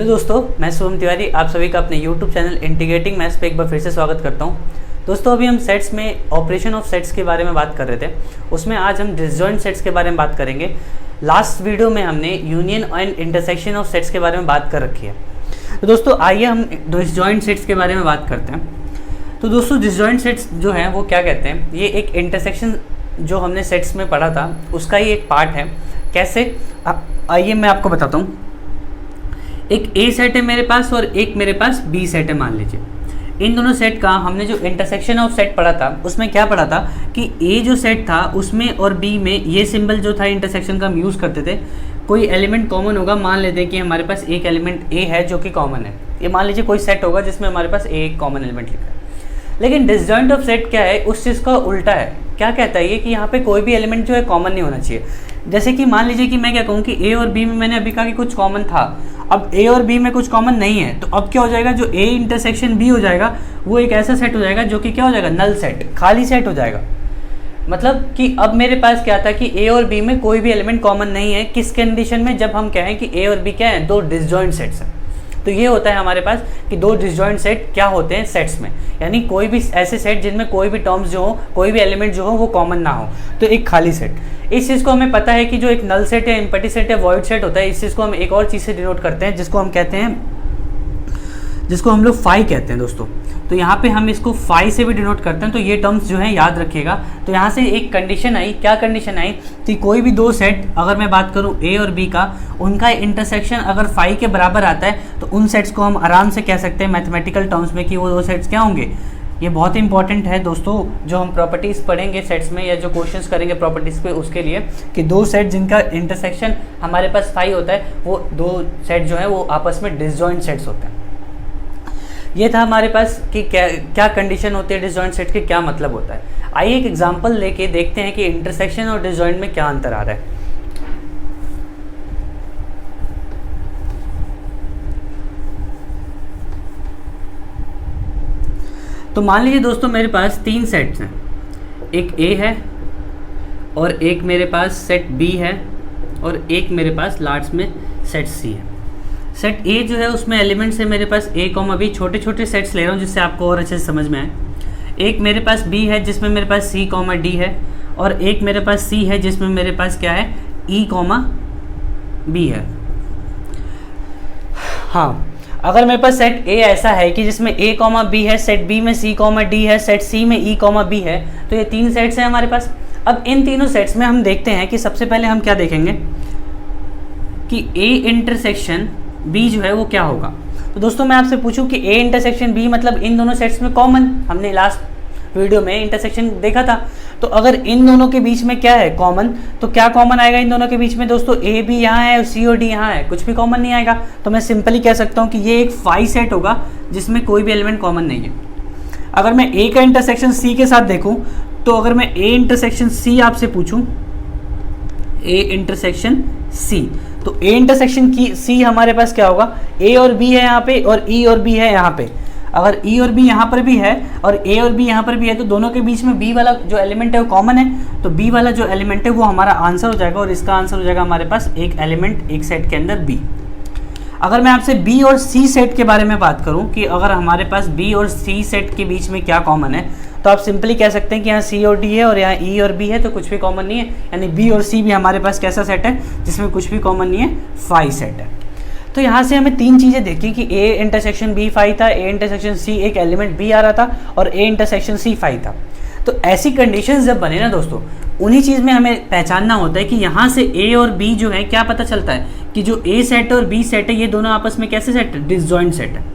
Hello दोस्तों, मैं शुभम तिवारी आप सभी का अपने YouTube चैनल इंटीग्रेटिंग मैथ्स पे एक बार फिर से स्वागत करता हूं। दोस्तों, अभी हम सेट्स में ऑपरेशन ऑफ सेट्स के बारे में बात कर रहे थे। उसमें आज हम डिसजॉइंट सेट्स के बारे में बात करेंगे। लास्ट वीडियो में हमने union and intersection of sets के बारे में बात कर रखी है। तो दोस्तों आइए हम डिसजॉइंट सेट्स के बारे में बात करते हैं। तो दोस्तों डिसजॉइंट सेट्स जो हैं वो क्या कहते हैं, ये एक इंटरसेक्शन जो हमने सेट्स में पढ़ा था उसका ही एक पार्ट है। कैसे, आइए मैं आपको बताता हूँ। एक ए सेट है मेरे पास और एक मेरे पास बी सेट है। मान लीजिए इन दोनों सेट का हमने जो इंटरसेक्शन ऑफ सेट पढ़ा था उसमें क्या पढ़ा था कि ए जो सेट था उसमें और बी में ये सिंबल जो था इंटरसेक्शन का हम यूज़ करते थे। कोई एलिमेंट कॉमन होगा, मान लेते हैं कि हमारे पास एक एलिमेंट ए है जो कि कॉमन है। ये मान लीजिए कोई सेट होगा जिसमें हमारे पास ए एक कॉमन एलिमेंट लिखा है। लेकिन डिसजॉइंट ऑफ सेट क्या है, उस चीज़ का उल्टा है। क्या कहता है ये कि यहाँ पे कोई भी एलिमेंट जो है कॉमन नहीं होना चाहिए। जैसे कि मान लीजिए कि मैं क्या कहूँ कि ए और बी में मैंने अभी कहा कि कुछ कॉमन था, अब ए और बी में कुछ कॉमन नहीं है, तो अब क्या हो जाएगा, जो ए इंटरसेक्शन बी हो जाएगा वो एक ऐसा सेट हो जाएगा जो कि क्या हो जाएगा, नल सेट, खाली सेट हो जाएगा। मतलब कि अब मेरे पास क्या था कि ए और बी में कोई भी एलिमेंट कॉमन नहीं है। किस कंडीशन में, जब हम कहें कि ए और बी क्या है, दो डिसजॉइंट सेट्स हैं। तो ये होता है हमारे पास कि दो डिसजॉइंट सेट क्या होते हैं सेट्स में, यानी कोई भी ऐसे सेट जिनमें कोई भी टर्म्स जो हो, कोई भी एलिमेंट जो हो वो कॉमन ना हो, तो एक खाली सेट। इस चीज़ को हमें पता है कि जो एक नल सेट या एम्प्टी सेट या वॉइड सेट होता है, इस चीज़ को हम एक और चीज़ से डिनोट करते हैं जिसको हम कहते हैं, जिसको हम लोग फाई कहते हैं दोस्तों। तो यहाँ पे हम इसको फाई से भी डिनोट करते हैं। तो ये टर्म्स जो है याद रखिएगा। तो यहाँ से एक कंडीशन आई, क्या कंडीशन आई कि कोई भी दो सेट, अगर मैं बात करूँ ए और बी का, उनका इंटरसेक्शन अगर फाई के बराबर आता है तो उन सेट्स को हम आराम से कह सकते हैं मैथमेटिकल टर्म्स में कि वो दो सेट्स क्या होंगे। ये बहुत इंपॉर्टेंट है दोस्तों, जो हम प्रॉपर्टीज़ पढ़ेंगे सेट्स में या जो क्वेश्चंस करेंगे प्रॉपर्टीज़ पे, उसके लिए कि दो सेट जिनका इंटरसेक्शन हमारे पास फाई होता है वो दो सेट जो है वो आपस में डिसजॉइंट सेट्स होते हैं। ये था हमारे पास कि क्या कंडीशन होती है डिसजॉइंट सेट के, क्या मतलब होता है। आइए एक एग्जांपल लेके देखते हैं कि इंटरसेक्शन और डिसजॉइंट में क्या अंतर आ रहा है। तो मान लीजिए दोस्तों मेरे पास तीन सेट्स हैं, एक ए है और एक मेरे पास सेट बी है और एक मेरे पास लास्ट में सेट सी है। सेट ए जो है उसमें एलिमेंट्स है मेरे पास ए कॉमा बी, छोटे छोटे सेट्स ले रहा हूँ जिससे आपको और अच्छे से समझ में आए। एक मेरे पास बी है जिसमें मेरे पास सी कॉमा डी है, और एक मेरे पास सी है जिसमें मेरे पास क्या है, ई कॉमा बी है। हाँ, अगर मेरे पास सेट ए ऐसा है कि जिसमें ए कॉमा बी है, सेट बी में सी कॉमा डी है, सेट सी में ई कॉमा बी है, तो ये तीन सेट्स हैं हमारे पास। अब इन तीनों सेट्स में हम देखते हैं कि सबसे पहले हम क्या देखेंगे कि ए इंटरसेक्शन बी जो है वो क्या होगा। तो दोस्तों मैं आपसे पूछूं कि ए इंटरसेक्शन बी मतलब इन दोनों सेट्स में कॉमन, हमने लास्ट वीडियो में इंटरसेक्शन देखा था। तो अगर इन दोनों के बीच में क्या है, कॉमन, तो क्या कॉमन आएगा इन दोनों के बीच में दोस्तों, ए भी यहाँ है और सी और डी यहाँ है, कुछ भी कॉमन नहीं आएगा। तो मैं सिंपली कह सकता हूँ कि ये एक फाई सेट होगा जिसमें कोई भी एलिमेंट कॉमन नहीं है। अगर मैं ए का इंटरसेक्शन सी के साथ देखूँ, तो अगर मैं ए इंटरसेक्शन सी आपसे पूछूँ, ए इंटरसेक्शन सी, तो ए इंटरसेक्शन की सी हमारे पास क्या होगा, ए और बी है यहाँ पे और ई और बी है यहाँ पे। अगर ई और बी यहाँ पर भी है और ए और बी यहाँ पर भी है, तो दोनों के बीच में बी वाला जो एलिमेंट है वो कॉमन है। तो बी वाला जो एलिमेंट है वो हमारा आंसर हो जाएगा, और इसका आंसर हो जाएगा हमारे पास एक एलिमेंट एक सेट के अंदर बी। अगर मैं आपसे बी और सी सेट के बारे में बात करूँ कि अगर हमारे पास बी और सी सेट के बीच में क्या कॉमन है, तो आप सिंपली कह सकते हैं कि यहाँ सी और डी है और यहाँ ई और बी है, तो कुछ भी कॉमन नहीं है। यानी बी और सी भी हमारे पास कैसा सेट है जिसमें कुछ भी कॉमन नहीं है, फाई सेट है। तो यहाँ से हमें तीन चीज़ें देखी कि ए इंटरसेक्शन बी फाई था, ए इंटरसेक्शन सी एक एलिमेंट बी आ रहा था, और ए इंटरसेक्शन सी फाई था। तो ऐसी कंडीशंस जब बने ना दोस्तों, उन्हीं चीज़ में हमें पहचानना होता है कि यहाँ से ए और बी जो है क्या पता चलता है कि जो ए सेट और बी सेट है ये दोनों आपस में कैसे सेट है, डिसजॉइंट सेट है।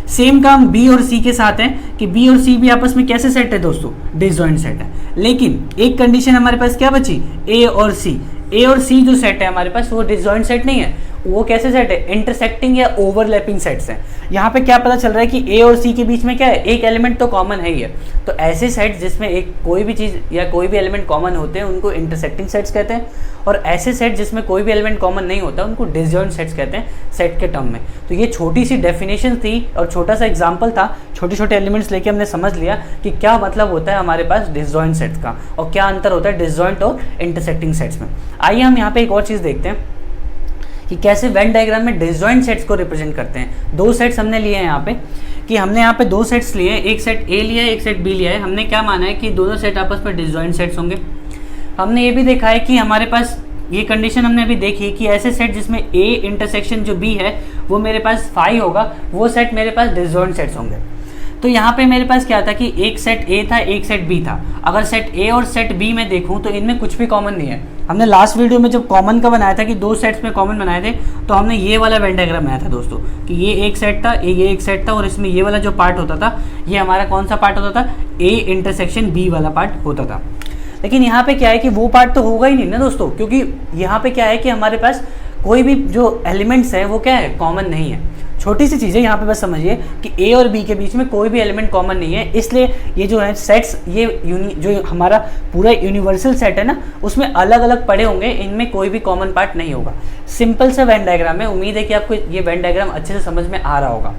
सेम काम बी और सी के साथ है कि बी और सी भी आपस में कैसे सेट है दोस्तों, डिसजॉइंट सेट है। लेकिन एक कंडीशन हमारे पास क्या बची, ए और सी। ए और सी जो सेट है हमारे पास वो डिसजॉइंट सेट नहीं है, वो कैसे सेट है, इंटरसेक्टिंग या ओवरलैपिंग सेट्स हैं। यहाँ पे क्या पता चल रहा है कि ए और सी के बीच में क्या है, एक एलिमेंट तो कॉमन है ही है। तो ऐसे सेट्स जिसमें एक कोई भी चीज़ या कोई भी एलिमेंट कॉमन होते हैं उनको इंटरसेक्टिंग सेट्स कहते हैं, और ऐसे सेट जिसमें कोई भी एलिमेंट कॉमन नहीं होता उनको डिसजॉइंट सेट्स कहते हैं सेट के टर्म में। तो ये छोटी सी डेफिनेशन थी और छोटा सा एग्जाम्पल था, छोटे छोटे एलिमेंट्स लेके हमने समझ लिया कि क्या मतलब होता है हमारे पास डिसजॉइंट सेट्स का और क्या अंतर होता है डिसजॉइंट और इंटरसेक्टिंग सेट्स में। आइए हम यहाँ पे एक और चीज़ देखते हैं। कि कैसे वेन डायग्राम में डिसजॉइंट सेट्स को रिप्रेजेंट करते हैं। दो सेट्स हमने लिए हैं यहाँ पे, कि हमने यहाँ पे दो सेट्स लिए हैं, एक सेट ए लिया है, एक सेट बी लिया है। हमने क्या माना है कि दोनों सेट आपस में डिसजॉइंट सेट्स होंगे। हमने ये भी देखा है कि हमारे पास ये कंडीशन हमने अभी देखी कि ऐसे सेट जिसमें ए इंटरसेक्शन जो बी है वो मेरे पास फाई होगा, वो सेट मेरे पास डिसजॉइंट सेट्स होंगे। तो यहाँ पे मेरे पास क्या था कि एक सेट ए था, एक सेट बी था। अगर सेट ए और सेट बी में देखूँ तो इनमें कुछ भी कॉमन नहीं है। हमने लास्ट वीडियो में जब कॉमन का बनाया था कि दो सेट्स में कॉमन बनाए थे, तो हमने ये वाला वेन डायग्राम बनाया था दोस्तों, कि ये एक सेट था, ये एक सेट था, और इसमें ये वाला जो पार्ट होता था ये हमारा कौन सा पार्ट होता था, ए इंटरसेक्शन बी वाला पार्ट होता था। लेकिन यहाँ पे क्या है कि वो पार्ट तो होगा ही नहीं ना दोस्तों, क्योंकि यहाँ पे क्या है कि हमारे पास कोई भी जो एलिमेंट्स है वो क्या है, कॉमन नहीं है। छोटी सी चीज़ है यहाँ पे, बस समझिए कि ए और बी के बीच में कोई भी एलिमेंट कॉमन नहीं है। इसलिए ये जो है सेट्स, ये जो हमारा पूरा यूनिवर्सल सेट है ना, उसमें अलग अलग पड़े होंगे, इनमें कोई भी कॉमन पार्ट नहीं होगा। सिंपल सा वेन डायग्राम है। उम्मीद है कि आपको ये वेन डायग्राम अच्छे से समझ में आ रहा होगा।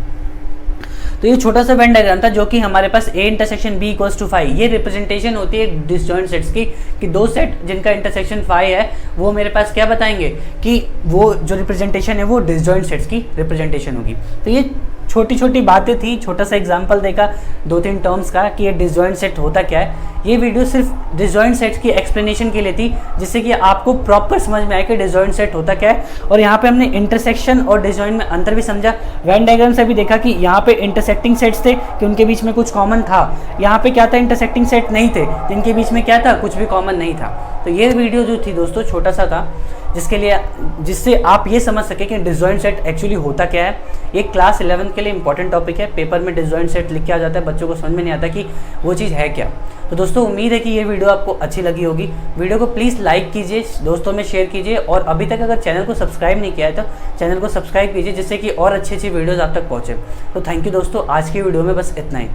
तो ये छोटा सा वेन डायग्राम था जो कि हमारे पास A intersection B equals to phi, ये रिप्रेजेंटेशन होती है डिसजॉइंट सेट्स की, कि दो सेट जिनका इंटरसेक्शन फाई है वो मेरे पास क्या बताएंगे कि वो जो रिप्रेजेंटेशन है वो डिसजॉइंट सेट्स की रिप्रेजेंटेशन होगी। तो ये छोटी छोटी बातें थी, छोटा सा एग्जांपल देखा दो तीन टर्म्स का कि ये डिसजॉइंट सेट होता क्या है। ये वीडियो सिर्फ डिसजॉइंट सेट्स की एक्सप्लेनेशन के लिए थी, जिससे कि आपको प्रॉपर समझ में आए कि डिसजॉइंट सेट होता क्या है। और यहाँ पे हमने इंटरसेक्शन और डिसजॉइंट में अंतर भी समझा। वेन डायग्राम से भी देखा कि यहाँ पे इंटरसेक्टिंग सेट्स थे कि उनके बीच में कुछ कॉमन था, यहाँ पे क्या था, इंटरसेक्टिंग सेट नहीं थे, जिनके बीच में क्या था, कुछ भी कॉमन नहीं था। तो ये वीडियो जो थी दोस्तों छोटा सा था, जिससे आप ये समझ सके कि डिसजॉइंट सेट एक्चुअली होता क्या है। ये क्लास 11 के लिए इंपॉर्टेंट टॉपिक है। पेपर में डिसजॉइंट सेट लिख के आ जाता है, बच्चों को समझ में नहीं आता कि वो चीज़ है क्या। तो दोस्तों उम्मीद है कि ये वीडियो आपको अच्छी लगी होगी। वीडियो को प्लीज़ लाइक कीजिए, दोस्तों में शेयर कीजिए, और अभी तक अगर चैनल को सब्सक्राइब नहीं किया है तो चैनल को सब्सक्राइब कीजिए, जिससे कि और अच्छी अच्छी वीडियोज़ आप तक पहुँचे। तो थैंक यू दोस्तों, आज की वीडियो में बस इतना ही।